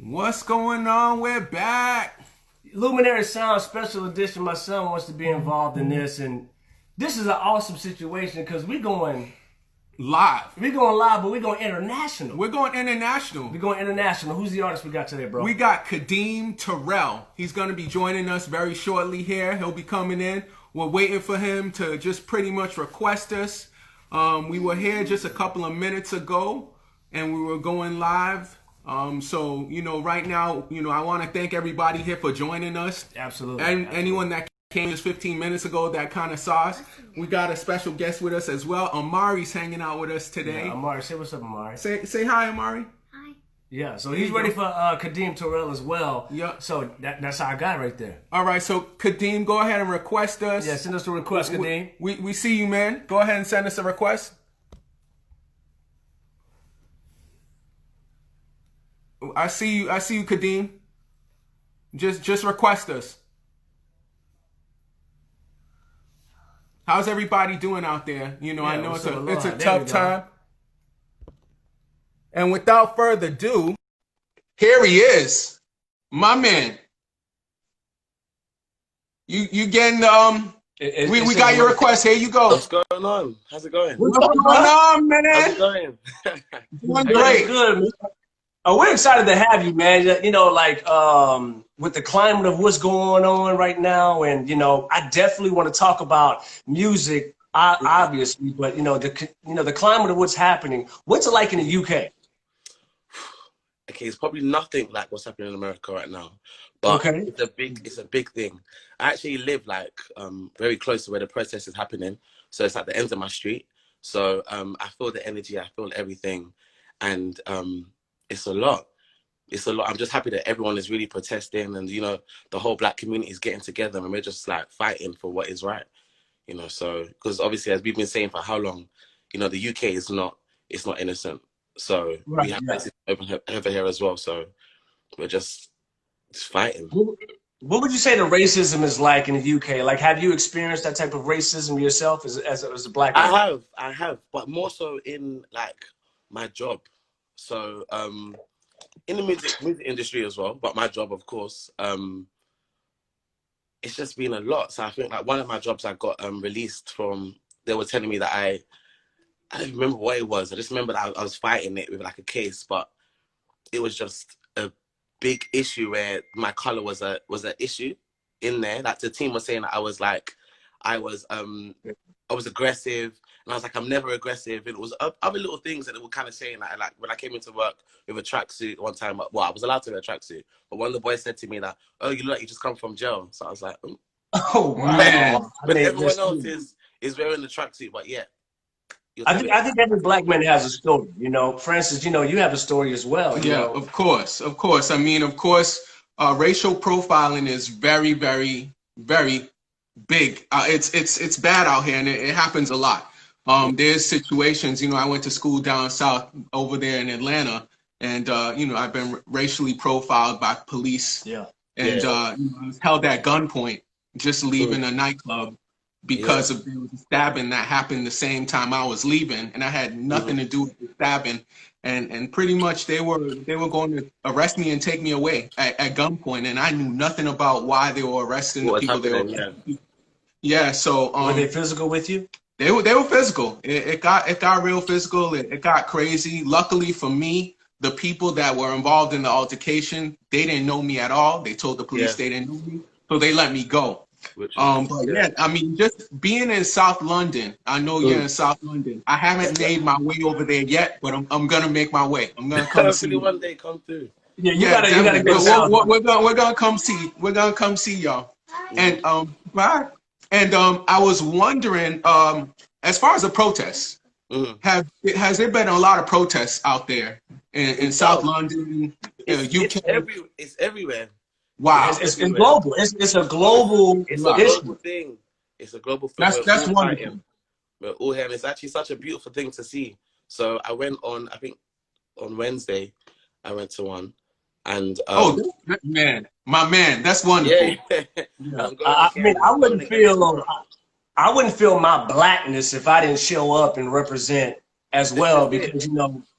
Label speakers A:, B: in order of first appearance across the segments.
A: What's going on? We're back.
B: Luminary Sounds special edition. My son wants to be involved in this, and this is an awesome situation because
A: Live.
B: we're going live, but we're going international.
A: We're going international.
B: We're going international. Who's the artist we got today, bro?
A: We got Kadeem Tyrell. He's going to be joining us very shortly here. He'll be coming in. We're waiting for him to just pretty much request us. We were here just a couple of minutes ago, and we were going live. So, right now, I want to thank everybody here for joining us.
B: Absolutely.
A: And anyone that came just 15 minutes ago that kind of saw us. We got a special guest with us as well. Amari's hanging out with us today.
B: Yeah, Amari, say what's up, Amari.
A: Say hi, Amari.
C: Hi.
B: Yeah, so he's ready for Kadeem Tyrell as well.
A: Yeah.
B: So that's our guy right there.
A: All right, so Kadeem, go ahead and request us.
B: Yeah, send us a request, Kadeem.
A: We see you, man. Go ahead and send us a request. I see you, Kadeem. Just request us. How's everybody doing out there? I know it's a tough time. And without further ado, here he is, my man. You getting we got your request. Here you go.
D: What's going on? How's it going?
A: What's going on, man?
D: How's it going?
A: Doing great.
B: Good, man. We're excited to have you, man. With the climate of what's going on right now, and I definitely want to talk about music, obviously, but the climate of what's happening. What's it like in the UK?
D: Okay, it's probably nothing like what's happening in America right now, but
B: okay.
D: It's a big thing. I actually live very close to where the protest is happening, so it's at the end of my street. So I feel the energy, I feel everything, and it's a lot. It's a lot. I'm just happy that everyone is really protesting, and the whole Black community is getting together, and we're just fighting for what is right. So because obviously, as we've been saying for how long, the UK is not innocent. So we have places over here as well. So we're just fighting.
B: What would you say the racism is like in the UK? Like, have you experienced that type of racism yourself as a Black man?
D: I have, but more so in my job. So in the music industry as well, but my job, of course, it's just been a lot. So I think one of my jobs I got released from, they were telling me that I don't remember what it was. I just remember that I was fighting it with a case, but it was just a big issue where my color was an issue in there. The team was saying that I was aggressive, and I was I'm never aggressive. And it was other little things that they were kind of saying when I came into work with a tracksuit one time. Well, I was allowed to wear a tracksuit, but one of the boys said to me that, "Oh, you look like you just come from jail." So I was like,
B: "Oh man!"
D: But everyone else is wearing the tracksuit, but yeah.
B: I think every Black man has a story. For instance, you have a story as well.
A: Yeah, of course. I mean, of course, racial profiling is very, very, very big. It's bad out here, and it happens a lot. There's situations. I went to school down south over there in Atlanta, and I've been racially profiled by police.
B: Yeah.
A: And I was held at gunpoint just leaving a nightclub, because of the stabbing that happened the same time I was leaving, and I had nothing to do with the stabbing, and pretty much they were going to arrest me and take me away at gunpoint, and I knew nothing about why they were arresting the people they were. Yeah, so
B: were they physical with you?
A: They were physical. It got real physical. It got crazy. Luckily for me, the people that were involved in the altercation, they didn't know me at all. They told the police they didn't know me, so they let me go. But I mean, just being in South London, I know you're in South London. I haven't made my way over there yet, but I'm gonna make my way. I'm gonna come see you.
D: One day come through.
B: Yeah, you gotta go south.
A: We're gonna come see. We're gonna come see y'all. And bye. And I was wondering, as far as the protests, has there been a lot of protests out there in South London, UK?
D: It's everywhere.
A: Wow,
B: it's global. It's a global
D: thing. It's a global thing.
A: That's wonderful.
D: We're all here, and it's actually such a beautiful thing to see. So I went on, I think on Wednesday, I went to one, and
A: man, my man, that's wonderful.
B: Yeah. I wouldn't feel my Blackness if I didn't show up and represent as well, because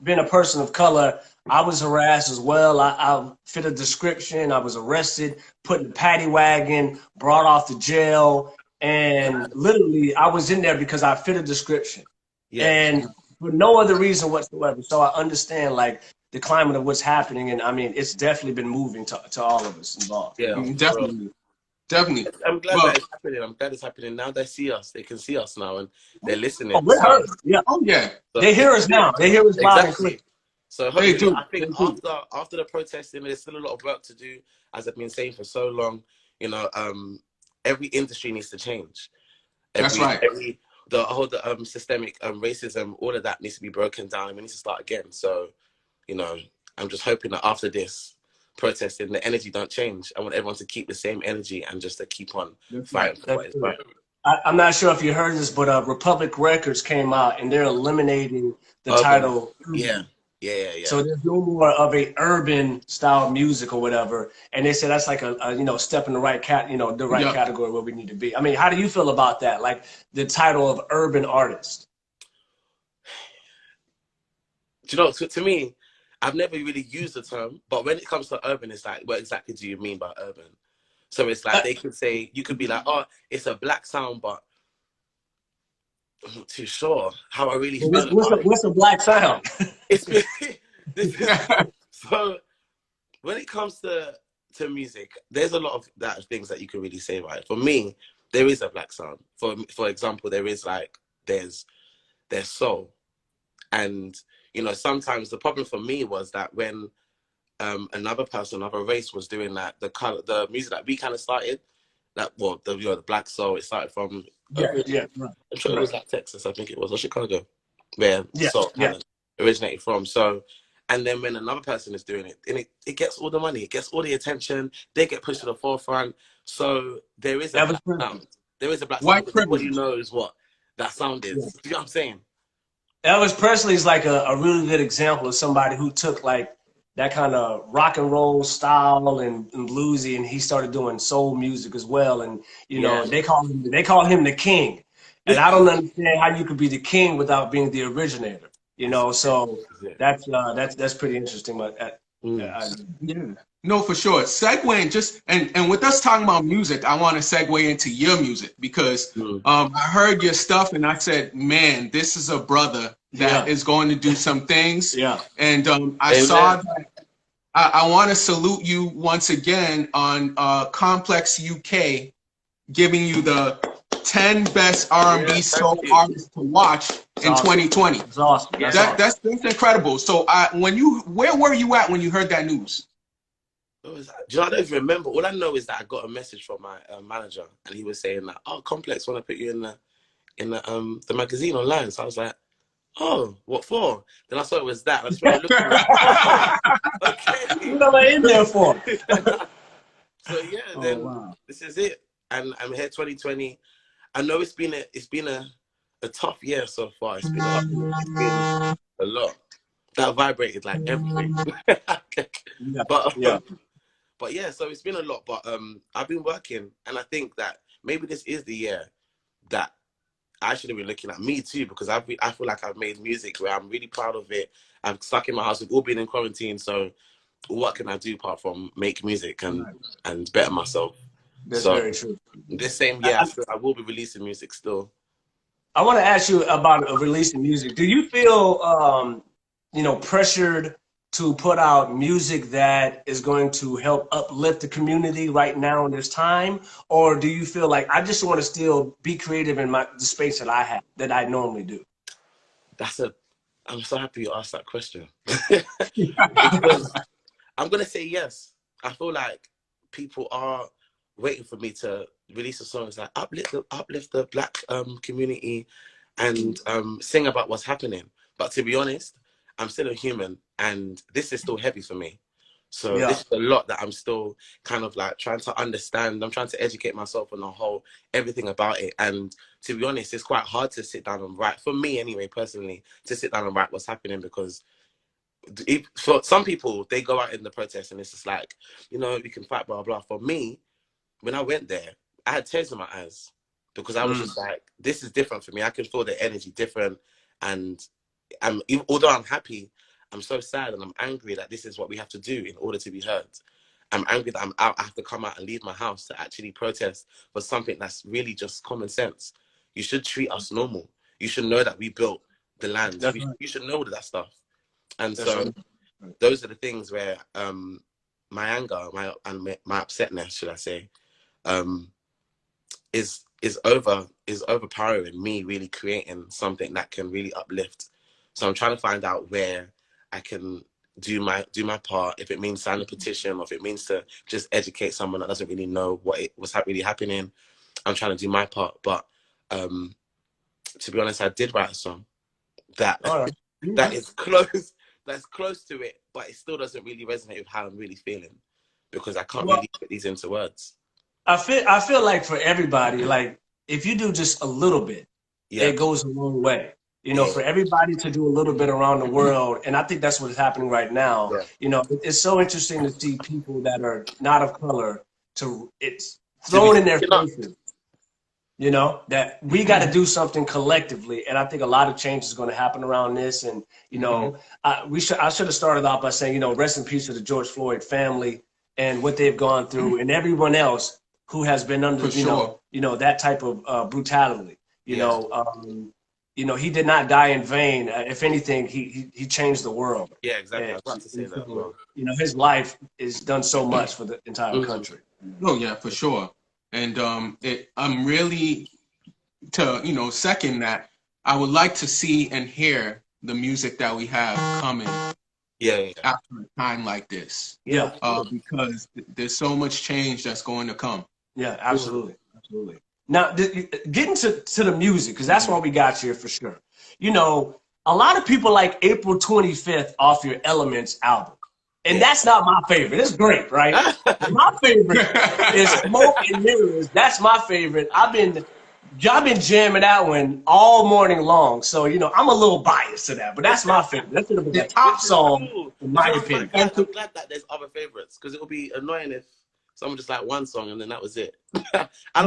B: being a person of color, I was harassed as well. I fit a description. I was arrested, put in the paddy wagon, brought off to jail, and literally I was in there because I fit a description, and for no other reason whatsoever. So I understand like the climate of what's happening, and I mean it's definitely been moving to all of us involved.
D: Yeah,
A: definitely. Definitely.
D: I'm glad that it's happening. I'm glad it's happening now. They see us. They can see us now, and they're listening.
B: Oh, we're heard. Yeah.
A: Oh yeah.
B: So, they hear us now. They hear us loud and clear.
D: So hopefully, I think after the protesting, there's still a lot of work to do. As I've been saying for so long, you know, every industry needs to change.
A: That's right.
D: The whole systemic racism, all of that needs to be broken down, and we need to start again. So, you know, I'm just hoping that after this protesting, the energy don't change. I want everyone to keep the same energy and just to keep on fighting for what is right.
B: I'm not sure if you heard this, but Republic Records came out and they're eliminating the title.
D: Yeah.
B: So there's no more of a urban style music or whatever, and they said that's like a you know, step in the right category where we need to be. I mean, how do you feel about that? Like the title of urban artist.
D: Do you know, to me, I've never really used the term, but when it comes to urban, it's like, what exactly do you mean by urban? So it's like they could say, you could be like, oh, it's a black sound, but I'm not too sure how I really feel.
B: What's a black sound?
D: So when it comes to music, there's a lot of things that you can really say, right? For me, there is a black sound. For example, there is like there's soul, and you know, sometimes the problem for me was that when another race was doing that, the music that we kind of started, the black soul, it started from
B: right.
D: I'm sure it was like Texas, I think it was, or Chicago, where soul kind of originated from. So, and then when another person is doing it, and it gets all the money, it gets all the attention, they get pushed to the forefront. So there is a black sound. There is a black sound. Everybody knows what that sound is. Do you know what I'm saying?
B: Elvis Presley is like a really good example of somebody who took like that kind of rock and roll style and bluesy, and he started doing soul music as well. And you know, they call him the king. And I don't understand how you could be the king without being the originator. You know, so that's pretty interesting. But
A: No, for sure. Segueing just and with us talking about music, I want to segue into your music because I heard your stuff and I said, man, this is a brother that is going to do some things. And I saw that. I want to salute you once again on Complex UK, giving you the 10 best R&B soul artists to watch in 2020.
B: That's awesome.
A: That's incredible. So where were you at when you heard that news?
D: Do you know, I don't even remember. All I know is that I got a message from my manager, and he was saying that, oh, Complex want to put you in the magazine online. So I was like, oh, what for? Then I saw it was that. I just went looking at it. Okay.
B: What am I in there for?
D: So yeah, this is it. And I'm here 2020. I know it's been a tough year so far. It's been a lot. That vibrated like everything. But yeah, so it's been a lot. But I've been working, and I think that maybe this is the year that I should have been looking at me too, because I feel like I've made music where I'm really proud of it. I'm stuck in my house. We've all been in quarantine, so what can I do apart from make music and better myself?
B: That's very true.
D: This same year, I will be releasing music still.
B: I want to ask you about releasing music. Do you feel pressured to put out music that is going to help uplift the community right now in this time? Or do you feel like I just want to still be creative in the space that I have, that I normally do?
D: I'm so happy you asked that question. Because I'm going to say yes. I feel like people are waiting for me to release a song that uplift the Black community and sing about what's happening. But to be honest, I'm still a human, and this is still heavy for me. So this is a lot that I'm still kind of like trying to understand. I'm trying to educate myself on everything about it. And to be honest, it's quite hard to sit down and write, for me anyway, personally, to sit down and write what's happening, because for some people, they go out in the protest and it's just like, you know, we can fight, blah, blah. For me, when I went there, I had tears in my eyes because I was just like, this is different for me. I can feel the energy different. And although I'm happy, I'm so sad and I'm angry that this is what we have to do in order to be heard. I'm angry that I'm out. I have to come out and leave my house to actually protest for something that's really just common sense. You should treat us normal. You should know that we built the land. You should know all of that stuff. And so those are the things where my anger, my upsetness, should I say, is overpowering me really creating something that can really uplift. So I'm trying to find out where I can do my part, if it means sign a petition or if it means to just educate someone that doesn't really know what's really happening. I'm trying to do my part. But to be honest, I did write a song that that is close. That's close to it, but it still doesn't really resonate with how I'm really feeling because I can't really put these into words.
B: I feel like for everybody, like if you do just a little bit, it goes a long way. You know, for everybody to do a little bit around the world, and I think that's what is happening right now. You know, it's so interesting to see people that are not of color it's thrown in their faces. You know, that we got to do something collectively, and I think a lot of change is going to happen around this. And you know, I should have started off by saying, you know, rest in peace to the George Floyd family and what they've gone through, and everyone else who has been under, you know, that type of brutality. You know, he did not die in vain. If anything, he changed the world.
D: Yeah, exactly. I was about to say that.
B: So, you know, his life has done so much for the entire country.
A: Oh yeah, for sure. And I'm really second that. I would like to see and hear the music that we have coming. After a time like this. Because there's so much change that's going to come.
B: Yeah, absolutely. Absolutely. Now, getting to the music, because that's why we got you here for sure. You know, a lot of people like April 25th off your Elements album. And that's not my favorite. It's great, right? My favorite is Smoke and Mirrors. That's my favorite. I've been jamming that one all morning long. So, you know, I'm a little biased to that, but that's my favorite. That's the top song, in my opinion.
D: I'm glad that there's other favorites, because it would be annoying if someone just like one song and then that was it.
B: No.
A: I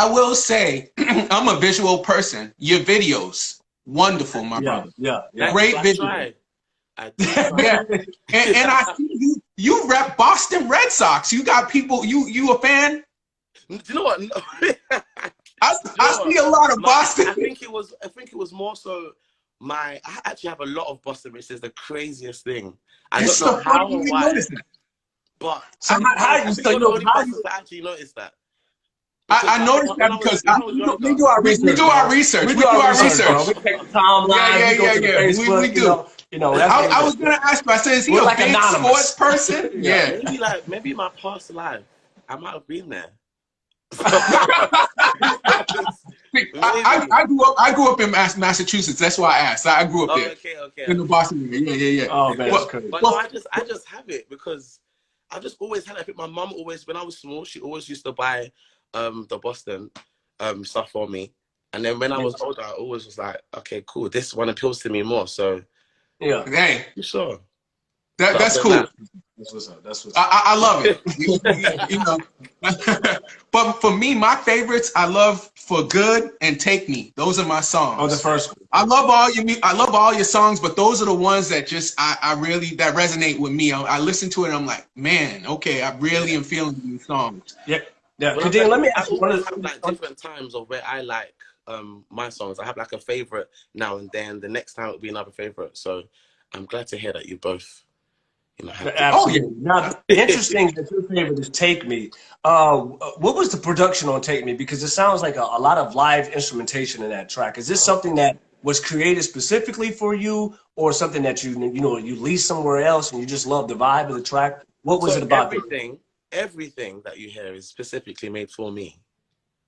A: will say, I'm a visual person. Your videos, wonderful, my brother.
B: Yeah.
A: Great video. Yeah, and I see you rep Boston Red Sox. You got people. You a fan?
D: Do you know what? No.
A: I see a lot of Boston.
D: I think it was more so I actually have a lot of Boston, which is the craziest thing. I don't know how or why. But
B: so how you
D: actually noticed that?
A: I noticed that because we do our research. We do our research.
B: We take timeline.
A: Yeah. We do.
B: You know,
A: I was gonna ask you. I said, is he a big sports person? Yeah.
D: Maybe my past life, I might have been there.
A: I grew up in Massachusetts. That's why I asked. I grew up there.
D: Okay.
A: In the Boston area. Yeah.
B: Oh man, that's crazy.
D: But no, I just have it because I just always had it. I think my mum always, when I was small, she always used to buy the Boston stuff for me. And then when I was older, I always was like, okay, cool. This one appeals to me more. So
B: yeah.
A: Hey.
D: You sure?
A: That's cool.
B: That's what's up.
A: I love it. You know. But for me, my favorites, I love For Good and Take Me. Those are my songs.
B: Oh, the first one.
A: I love all your songs, but those are the ones that just I really that resonate with me. I listen to it and I'm like, man, okay, I really am feeling these songs.
B: Yeah. Kadeem, let me ask you
D: one of like different times of where I like my songs. I have like a favorite now and then. The next time it'll be another favorite. So I'm glad to hear that you both, you know, have.
B: Absolutely. Now, interesting that your favorite is Take Me. What was the production on Take Me? Because it sounds like a lot of live instrumentation in that track. Is this something that was created specifically for you, or something that you leased somewhere else and you just love the vibe of the track? What was it about?
D: Everything that you hear is specifically made for me.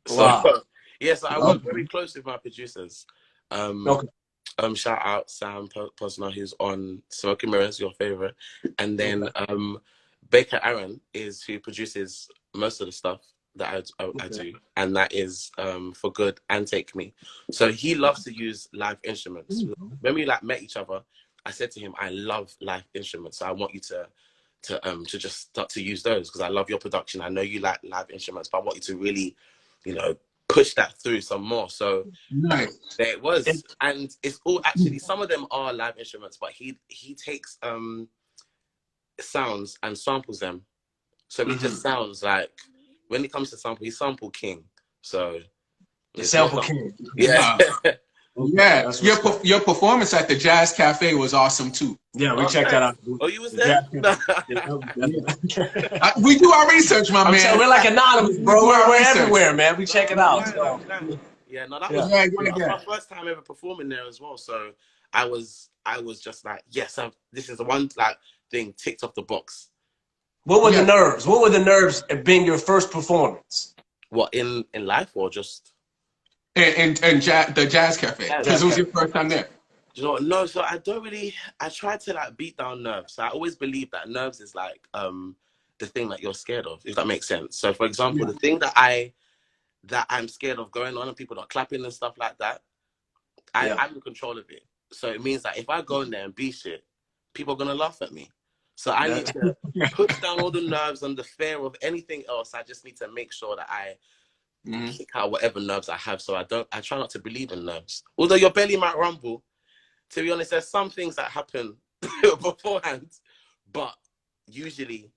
B: Wow.
D: So, yes, I work very close with my producers. Shout out Sam Posner, who's on Smoke and Mirrors, your favorite, and then Baker Aaron is who produces most of the stuff that I do, and that is For Good and Take Me. So he loves to use live instruments. When we met each other, I said to him, I love live instruments, so I want you to just start to use those because I love your production. I know you like live instruments, but I want you to really, you know, push that through some more. So
A: Nice.
D: there it was. And it's all actually, some of them are live instruments, but he takes sounds and samples them. So it just sounds like, when it comes to sample, he's sample king. So
B: the sample king.
D: Yeah.
A: Yeah, your performance at the Jazz Cafe was awesome too.
B: Yeah, we checked that out.
D: Oh, you was there?
A: We do our research, my man.
B: We're like anonymous, bro. We're everywhere, man. We check it out.
D: Yeah, no, that was my first time ever performing there as well. So I was just like, yes, this is the one like thing ticked off the box.
B: What were the nerves? What were the nerves of being your first performance?
D: What, in life or just?
A: And the Jazz Cafe, because it was your first time there.
D: You know what? No, so I try to like beat down nerves. So I always believe that nerves is like the thing that you're scared of, if that makes sense. So for example, the thing that I'm scared of going on and people not clapping and stuff like that, I'm in control of it. So it means that if I go in there and be shit, people are gonna laugh at me. So I need to put down all the nerves and the fear of anything else. I just need to make sure that I kick out whatever nerves I have. So I try not to believe in nerves. Although your belly might rumble, to be honest, there's some things that happen beforehand, but usually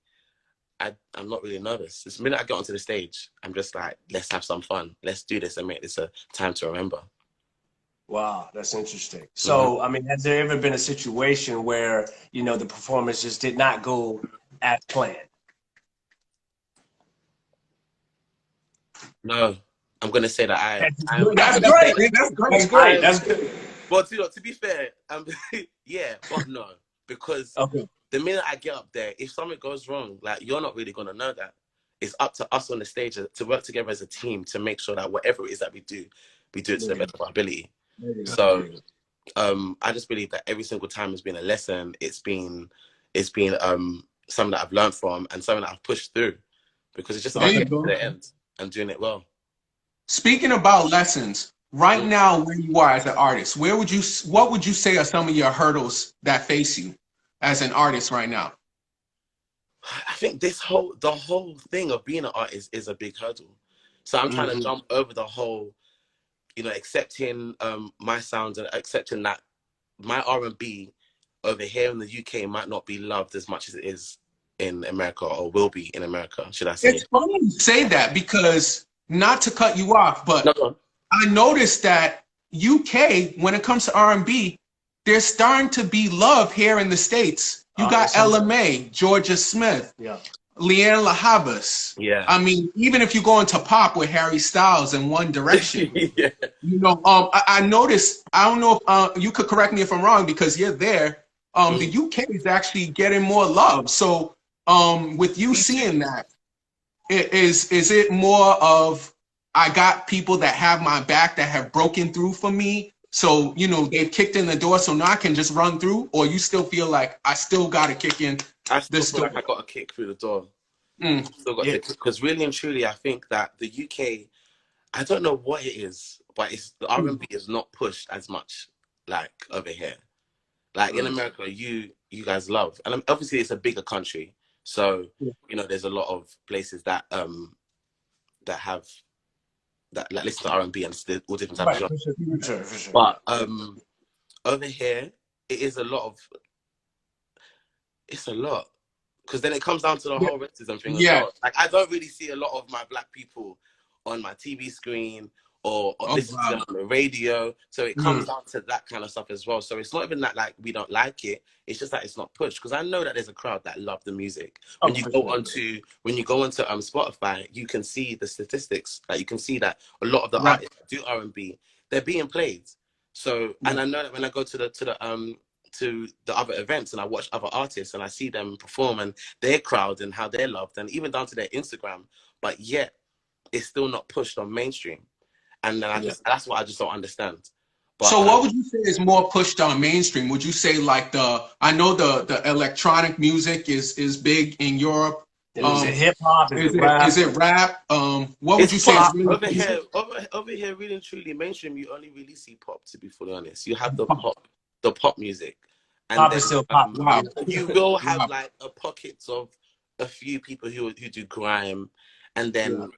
D: I'm not really nervous. The minute I get onto the stage, I'm just like, let's have some fun. Let's do this and make this a time to remember.
B: Wow, that's interesting. So, I mean, has there ever been a situation where, you know, the performance just did not go as planned?
D: No, I'm gonna say that
B: That's great. That's great. That's good.
D: Well, to be fair, yeah, but no, because the minute I get up there, if something goes wrong, like, you're not really gonna know that. It's up to us on the stage to work together as a team to make sure that whatever it is that we do it to the best of our ability. So, I just believe that every single time has been a lesson. It's been something that I've learned from and something that I've pushed through, because it's just about getting to the end and doing it well.
A: Speaking about lessons, right now where you are as an artist, what would you say are some of your hurdles that face you as an artist right now?
D: I think the whole thing of being an artist is a big hurdle. So I'm trying to jump over the whole, you know, accepting my sound and accepting that my R&B over here in the UK might not be loved as much as it is in America, or will be in America, should I say.
A: It's funny you say that, because, not to cut you off, but I noticed that UK, when it comes to R&B, there's starting to be love here in the States. You got LMA, Georgia Smith, Leanne LaHavas.
D: Yeah.
A: I mean, even if you go into pop with Harry Styles and One Direction, you know, I noticed, I don't know if you could correct me if I'm wrong, because you're there, the UK is actually getting more love. So with you seeing that, is it more of, I got people that have my back that have broken through for me, so, you know, they've kicked in the door, so now I can just run through? Or you still feel like I still got to kick in this door?
D: Like I got to kick through the door. Still got to, because really and truly, I think that the UK, I don't know what it is, but the R&B is not pushed as much like over here. Like in America, you guys love, and obviously it's a bigger country, so you know, there's a lot of places that that listen to R&B and all different types of genres.
B: For sure.
D: But over here, it's a lot, because then it comes down to the whole racism thing as well. Like, I don't really see a lot of my black people on my TV screen or listen to them on the radio. So it comes down to that kind of stuff as well. So it's not even that like we don't like it. It's just that it's not pushed. Because I know that there's a crowd that love the music. When you go onto Spotify, you can see the statistics. Like, you can see that a lot of the artists that do R&B, they're being played. So and I know that when I go to the other events and I watch other artists and I see them perform and their crowd and how they're loved, and even down to their Instagram, but yet it's still not pushed on mainstream. And then that's what I just don't understand. But,
A: so what would you say is more pushed on mainstream? Would you say like I know the electronic music is big in Europe.
B: Is it hip hop?
A: Is it rap? What would you say?
D: Over here, really and truly, mainstream, you only really see pop, to be fully honest. You have the pop music. And
B: pop is still pop.
D: You will have like a pockets of a few people who do grime and then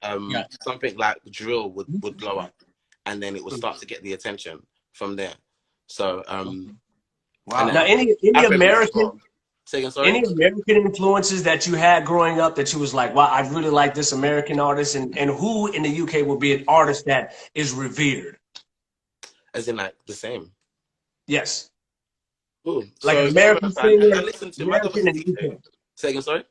D: something like drill would blow up, and then it would start to get the attention from there. So
B: wow. Now, any American,
D: sorry?
B: Any American influences that you had growing up that you was like, wow, I really like this American artist, and who in the UK would be an artist that is revered?
D: As in like the same?
B: Yes.
D: Ooh.
B: Like
D: so
B: American singer,
D: I listen to
B: American in the UK.
D: Say again, sorry?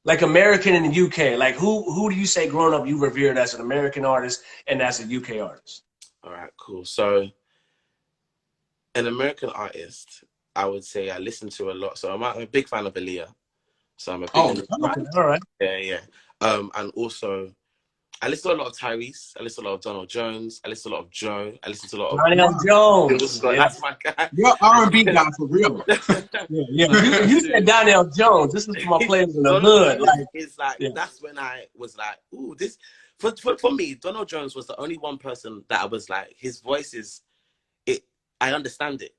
B: Like American in the UK. Like who do you say growing up you revered as an American artist and as a UK artist?
D: All right, cool. So an American artist, I would say I listen to a lot. So I'm a big fan of Aaliyah. So I'm a big
B: all right.
D: Yeah. And also I listen to a lot of Tyrese. I listen to a lot of Donald Jones. I listen to a lot of Joe. I listen to a lot of
B: Daniel Jones.
D: That's my guy.
A: You're R&B guy for real.
B: You said Daniel Jones. This is for my players in the hood. Like,
D: it's like that's when I was like, ooh, this for me, Donald Jones was the only one person that I was like, his voice is it. I understand it.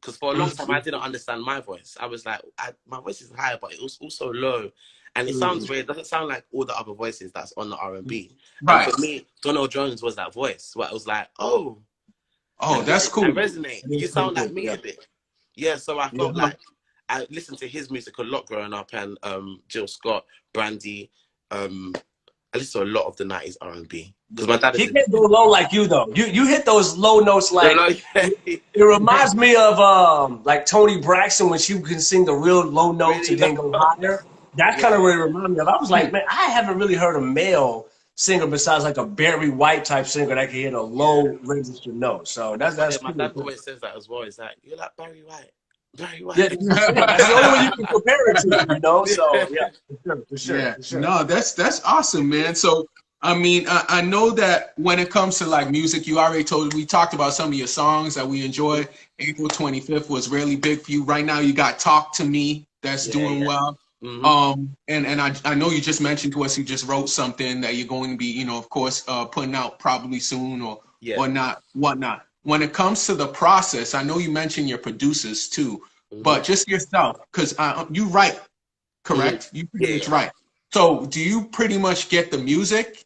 D: Because for a long time, I didn't understand my voice. I was like, my voice is high, but it was also low. And it sounds weird. It doesn't sound like all the other voices that's on the R&B. Right. And for me, Donald Jones was that voice. Where I was like, oh,
A: that's cool.
D: I resonate. You sound like me a bit. Yeah, so I felt like I listened to his music a lot growing up, and Jill Scott, Brandy. I listened to a lot of the 90s R&B. Because my dad
B: he can't go low like you though. You hit those low notes like it reminds me of like Toni Braxton when she can sing the real low notes and then go higher. That's kind of what it reminded me of. I was like, man, I haven't really heard a male singer besides like a Barry White type singer that can hit a low registered note. So that's
D: my dad always says that as well. He's like, you're like Barry White. Very White.
B: Yeah, that's the only one you can compare it to, you know. So yeah, for sure.
A: No, that's awesome, man. So I mean, I know that when it comes to like music, you already we talked about some of your songs that we enjoy. April 25th was really big for you. Right now, you got "Talk to Me" that's doing well. And I know you just mentioned to us you just wrote something that you're going to be, of course, putting out probably soon or not, whatnot. When it comes to the process, I know you mentioned your producers too, but just yourself, because you write, correct? You pretty much write. So do you pretty much get the music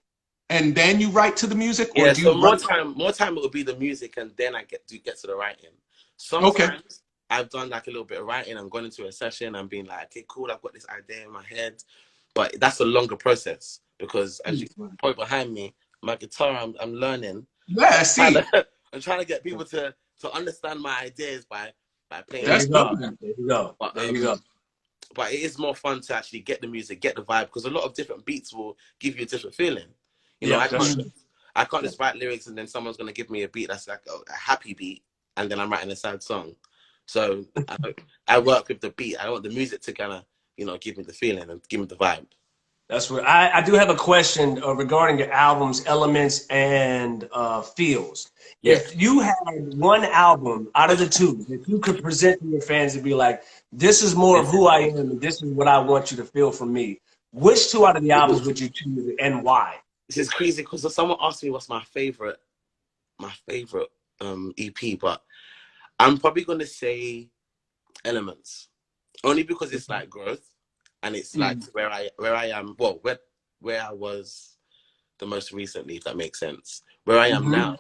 A: and then you write to the music? Or do you
D: more time it would be the music and then I get to the writing. Sometimes I've done like a little bit of writing and gone into a session and been like, okay, cool, I've got this idea in my head. But that's a longer process because as you point behind me, my guitar, I'm learning.
A: Yeah, I see.
D: I'm trying to get people to understand my ideas by playing.
B: There you go.
D: But it is more fun to actually get the music, get the vibe, because a lot of different beats will give you a different feeling. I can't just write lyrics and then someone's going to give me a beat that's like a happy beat and then I'm writing a sad song. So I work with the beat. I want the music to kind of, give me the feeling and give me the vibe.
B: That's what I do have a question regarding your album's elements and feels. Yeah. If you had one album out of the two that you could present to your fans and be like, this is more of who I am and this is what I want you to feel from me, which two out of the albums would you choose and why?
D: This is crazy because someone asked me what's my favorite EP, but I'm probably going to say Elements, only because it's like growth. And it's like where I am, well, where I was the most recently, if that makes sense. Where I am now,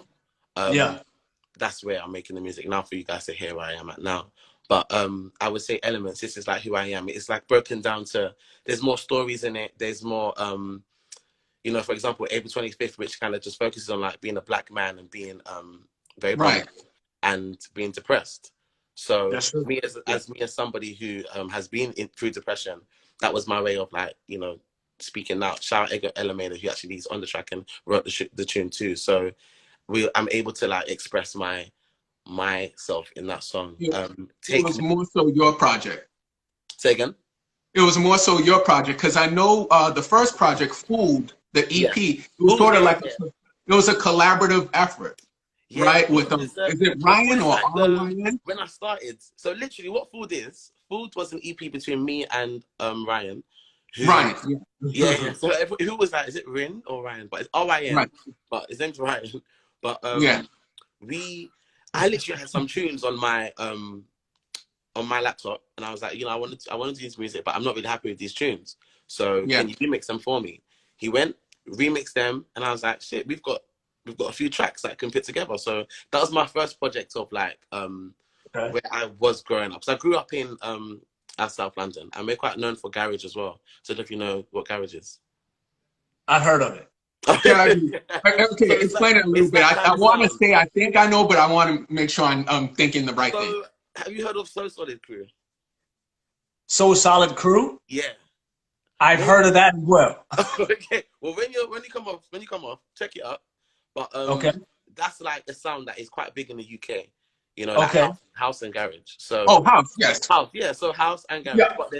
D: that's where I'm making the music now for you guys to hear where I am at now. But I would say Elements, this is like who I am. It's like broken down to, there's more stories in it. There's more, for example, April 25th, which kind of just focuses on like being a black man and being very vulnerable and being depressed. So me as somebody who has been through depression, that was my way of like, speaking out. Shout out Edgar Elameda, who actually is on the track and wrote the tune too. So I'm able to like express myself in that song.
A: It was more so your project.
D: Say again?
A: It was more so your project because I know the first project, Fooled, the EP, it was sort of like it was a collaborative effort. Yeah, right, with them. Is it Ryan or Ryan?
D: When I started, so literally what Fooled was an EP between me and Ryan.
A: Ryan.
D: Yeah. So who was that? Is it Rin or Ryan? But it's R-I-N. Right. But his name's Ryan. But I literally had some tunes on my laptop, and I was like, I wanted to use music, but I'm not really happy with these tunes. So can you remix them for me? He went remixed them, and I was like, shit, we've got a few tracks that I can put together. So that was my first project of like where I was growing up. So I grew up in South London, and we're quite known for garage as well. So if you know what garage is.
B: I've heard of it.
A: Okay, explain it a little bit. I want to say I think I know, but I want to make sure I'm thinking the right thing.
D: Have you heard of So Solid Crew?
B: So Solid Crew?
D: Yeah.
B: I've heard of that as well.
D: Okay. Well, when you come off, check it out. But that's like a sound that is quite big in the UK. You know, like house and garage. So
A: house, yes.
D: House, yeah. So house and garage.
A: Yeah,
D: but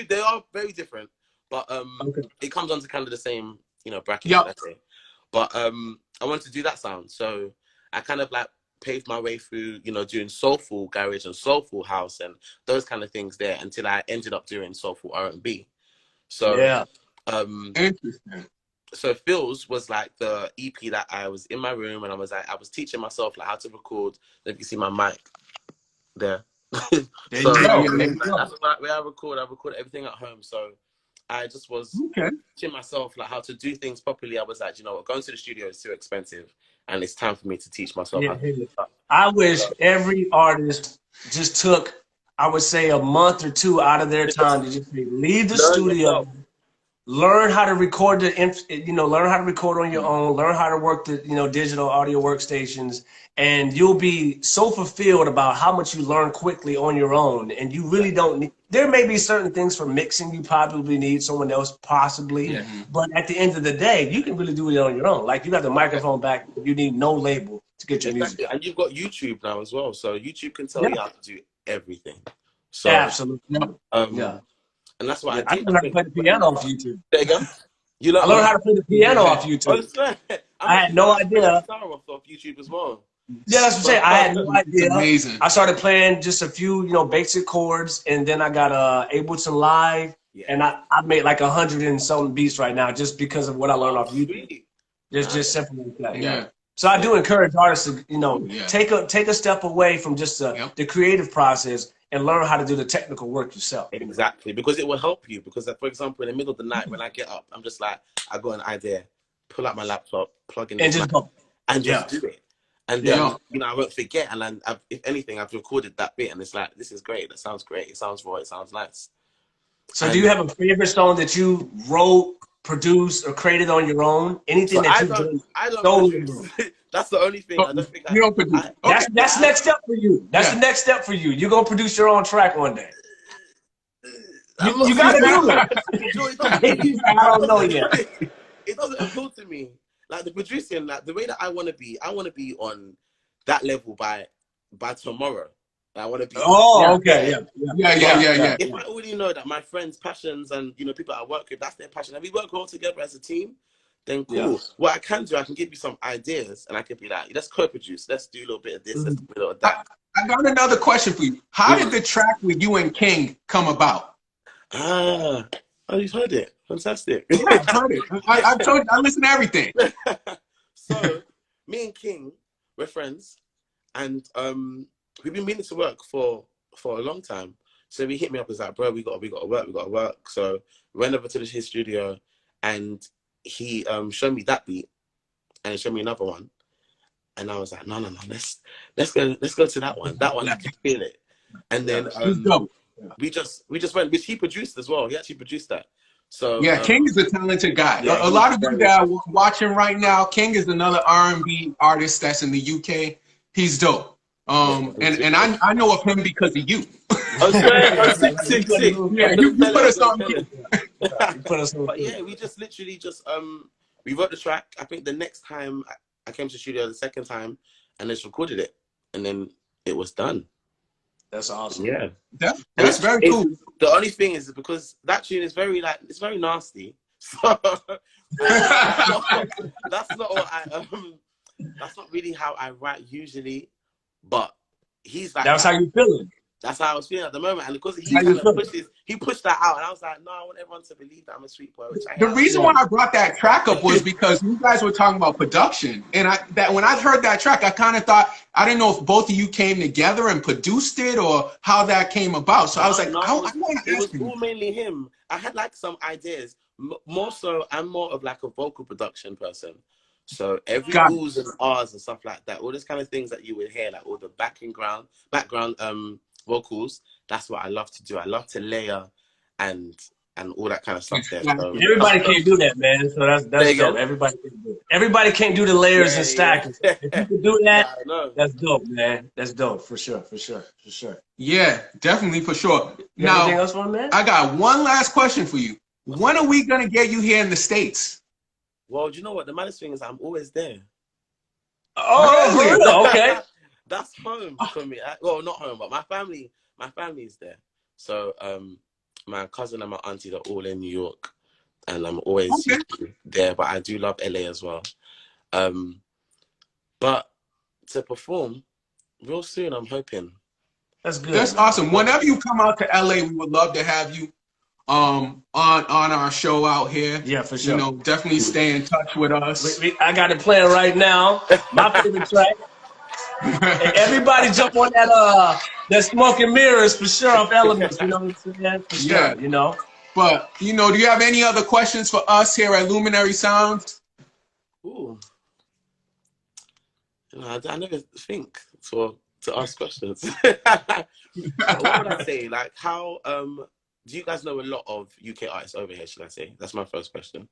D: they are very different. But it comes onto kind of the same, you know, bracket. Yeah. Let's say. But I wanted to do that sound, so I kind of like paved my way through, you know, doing soulful garage and soulful house and those kind of things there until I ended up doing soulful R&B. So
A: interesting.
D: So Phil's was like the EP that I was in my room and I was teaching myself like how to record. If you see my mic there. That's where I record everything at home. So I just was teaching myself like how to do things properly. I was like, you know what, going to the studio is too expensive, and it's time for me to teach myself how to do stuff.
B: I wish every artist just took, I would say, a month or two out of their time to just leave the studio, learn how to record learn how to record on your own, learn how to work the, you know, digital audio workstations, and you'll be so fulfilled about how much you learn quickly on your own. And you really don't need, there may be certain things for mixing you probably need someone else possibly, but at the end of the day, you can really do it on your own. Like, you got the microphone back, you need no label to get your music.
D: And you've got YouTube now as well, so YouTube can tell you how to do everything. So
B: absolutely.
D: And that's why
B: I learned how to play the piano off YouTube.
D: There you go.
B: I learned how to play the piano off YouTube. I had no idea.
D: Off YouTube as well.
B: Yeah, that's what I'm saying. I had no idea.
A: It's amazing.
B: I started playing just a few, you know, basic chords, and then I got Ableton Live, and I made like 100 and something beats right now just because of what I learned off YouTube. Just simple like that. Yeah. So I do encourage artists to, you know, take a step away from just the creative process and learn how to do the technical work yourself.
D: Exactly, because it will help you. Because, for example, in the middle of the night when I get up, I'm just like, I got an idea, pull out my laptop, plug in, and just do it. And then, you know, I won't forget. And if anything, I've recorded that bit, and it's like, this is great. That sounds great. It sounds raw. It sounds nice.
B: So, do you have a favorite song that you wrote, produced, or created on your own? Anything that you
D: don't produce. That's the only thing. I don't think
A: you don't produce.
B: That's the next step for you. That's the next step for you. You're gonna produce your own track one day. You gotta do that. I don't know yet.
D: It doesn't appeal to me. Like the producing, like the way that I want to be on that level by tomorrow. I want to be.
B: Oh, okay,
A: yeah.
D: If I already know that my friends' passions and, you know, people I work with, that's their passion, and we work all together as a team, then cool. Yeah. What I can do, I can give you some ideas, and I can be like, let's co-produce, let's do a little bit of this, let's do a little of that.
A: I got another question for you. How did the track with you and King come about?
D: Oh, you've heard it. Fantastic.
A: Yeah, I've heard it. I've told you, I listen to everything.
D: So, me and King, we're friends, and we've been meaning to work for a long time. So he hit me up and was like, bro, we gotta work. So we went over to his studio, and he showed me that beat, and he showed me another one, and I was like, no, let's go to that one. That one, I can feel it. And then we just went, which he produced as well. He actually produced that. So
A: King is a talented guy.
D: Yeah,
A: a lot of you that are watching right now, King is another R&B artist that's in the UK. He's dope. And I know of him because of you.
D: Sick.
A: Yeah, you put us on.
D: But yeah, we just literally we wrote the track. I think the next time I came to the studio, the second time, and just recorded it, and then it was done.
B: That's awesome.
D: Yeah,
A: that's very cool.
D: The only thing is because that tune is very it's very nasty. So that's not what that's not really how I write usually. But he's like,
B: that's how you feeling.
D: That's how I was feeling at the moment, and because he
B: How you
D: kind of
B: feeling?
D: pushed that out, and I was like, no, I want everyone to believe that I'm a street boy, which I
A: The
D: am.
A: reason why I brought that track up was because you guys were talking about production, and when I heard that track, I kind of thought, I didn't know if both of you came together and produced it or how that came about. So I was like, I want to
D: it
A: ask
D: was
A: you.
D: all mainly him. I had like some ideas. More so, I'm more of like a vocal production person. So every oohs and ahs and stuff like that, all those kind of things that you would hear, like all the background vocals, that's what I love to do. I love to layer and all that kind of stuff there. So
B: Everybody can't do that, man. So that's dope. Everybody can't do it. Everybody can't do the layers and stacking.
D: Yeah.
B: If you can do that, that's dope, man. That's dope for sure.
A: Yeah, definitely for sure.
B: Now, anything else for me, man?
A: I got one last question for you. When are we gonna get you here in the States?
D: Well, do you know what? The maddest thing is I'm always there.
B: Oh, really? Okay.
D: That's home for me. Well, not home, but my family is there. So my cousin and my auntie are all in New York, and I'm always there. But I do love LA as well. But to perform real soon, I'm hoping.
B: That's good.
A: That's awesome. Whenever you come out to LA, we would love to have you on our show out here.
B: Yeah, for sure.
A: You know, definitely stay in touch with us.
B: I got it playing right now. My favorite track. Hey, everybody jump on that Smoke and Mirrors for sure off Elements, you know what I'm saying? For sure,
A: Yeah.
B: you know.
A: But, you know, do you have any other questions for us here at Luminary Sounds?
D: Ooh. You know, I never think to ask questions. What would I say? Like, how do you guys know a lot of UK artists over here, should I say? That's my first question.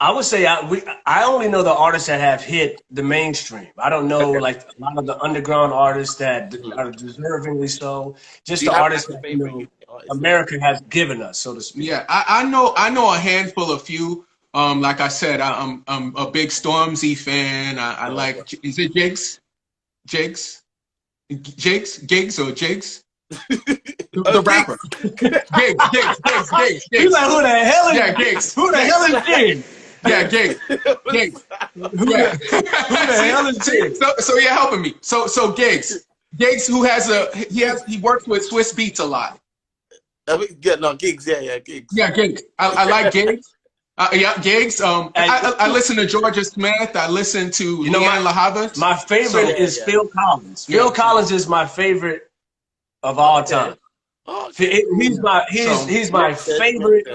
B: I would say I only know the artists that have hit the mainstream. I don't know like a lot of the underground artists that are deservingly so. Just the artists that America has given us, so to speak.
A: Yeah, I know a handful of few. Like I said, I'm a big Stormzy fan. I like, is it Jigs? Jigs or Jigs? The rapper. Gigs.
B: He's like, who the hell is
A: Gigs.
B: Who the hell is Gigs?
A: Yeah, Gigs. Who the hell is Gigs? So you're helping me. So Gigs, who he works with Swiss Beats a lot.
D: Gigs. Yeah, Gigs.
A: Yeah, Gigs. I like Gigs. Gigs. I listen to Georgia Smith. I listen to Leanne LaHavas.
B: My favorite is Phil Collins. Phil Collins is my favorite of all time. He's my favorite.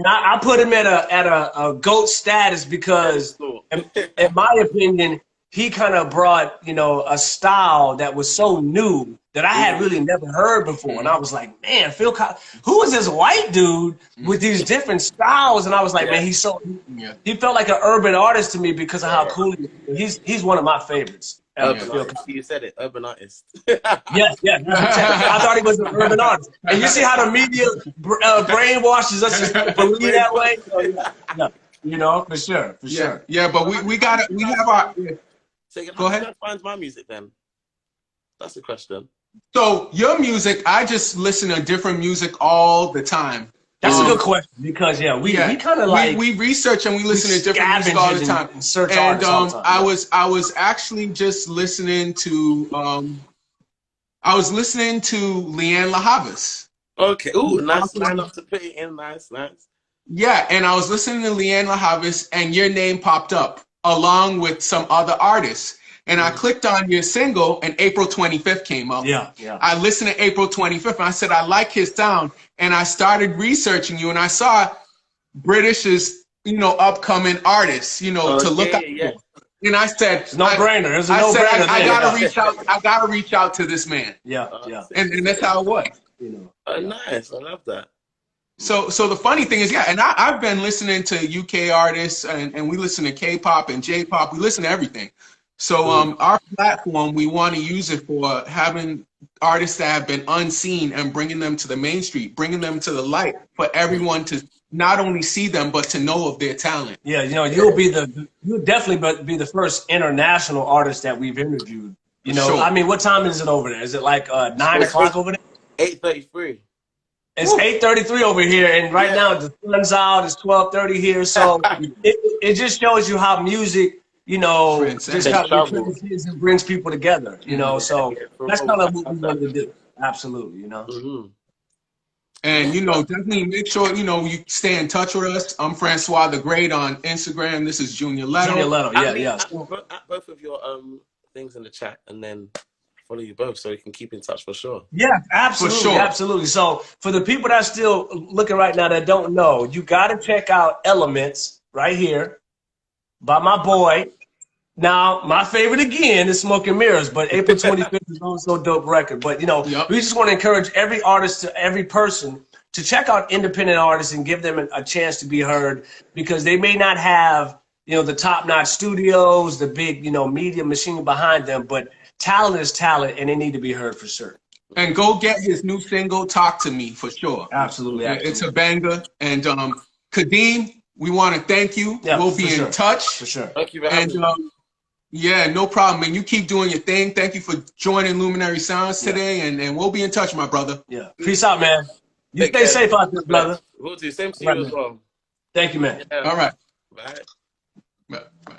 B: I put him at a GOAT status because, in my opinion, he kind of brought, you know, a style that was so new that I had really never heard before. And I was like, man, Phil Collins, who is this white dude with these different styles? And I was like, man, he felt like an urban artist to me because of how cool he is. He's one of my favorites.
D: You said it, urban artist.
B: Yes. I thought he was an urban artist. And you see how the media brainwashes us to believe that way? You know, for sure.
A: Yeah, but we have our.
D: So
A: go ahead.
D: How can I find my music then? That's the question.
A: So your music, I just listen to different music all the time.
B: That's a good question because we kind of like
A: we research and we listen to different music all the time. And I was actually just listening to Leanne LaHavas.
D: Okay. Ooh, nice enough to put it in. Nice.
A: Yeah, and I was listening to Leanne LaHavas, and your name popped up along with some other artists. And I clicked on your single, and April 25th came up.
B: Yeah.
A: I listened to April 25th, and I said, I like his sound. And I started researching you, and I saw British's, upcoming artists, to look up.
D: Yeah.
A: And I said,
B: it's no-brainer. It's a no-brainer.
A: I gotta reach out. I gotta reach out to this man.
B: Yeah.
A: And that's how it was.
D: Nice. I love that.
A: So the funny thing is, and I've been listening to UK artists, and we listen to K-pop and J-pop. We listen to everything. So our platform, we want to use it for having artists that have been unseen and bringing them to the mainstream, bringing them to the light for everyone to not only see them but to know of their talent.
B: Yeah, you'll definitely be the first international artist that we've interviewed.
A: Sure.
B: I mean, what time is it over there? Is it like 9 o'clock over there?
D: 8:33.
B: It's 8:33 over here, and right now the sun's out. It's 12:30 here, so it just shows you how music. Just how it brings people together, so that's kind of what we wanted to do. Absolutely, you know.
D: Mm-hmm.
A: And, you know, definitely make sure, you know, you stay in touch with us. I'm Francois the Great on Instagram. This is Junior Leto.
B: Junior Leto, yeah, yeah.
D: At both of your things in the chat, and then follow you both so we can keep in touch for sure.
B: Yeah, absolutely,
A: For sure.
B: absolutely. So for the people that are still looking right now that don't know, you got to check out Elements right here by my boy. Now, my favorite again is Smoke and Mirrors, but April 25th is also a dope record. But, you know, we just want to encourage every artist, every person to check out independent artists and give them a chance to be heard, because they may not have, you know, the top-notch studios, the big, you know, media machine behind them, but talent is talent, and they need to be heard for sure.
A: And go get his new single, Talk to Me, for sure.
B: Absolutely.
A: It's a banger. And Kadeem, we want to thank you. We'll be in touch.
B: For sure.
D: Thank you for having me.
A: Yeah, no problem, man. You keep doing your thing. Thank you for joining Luminary Sounds today, and we'll be in touch, my brother.
B: Yeah. Peace out, man. You stay safe out there, brother.
D: We'll do. Same to you as well.
B: Thank you, man.
D: Yeah.
A: All right.
D: Bye.
A: Bye.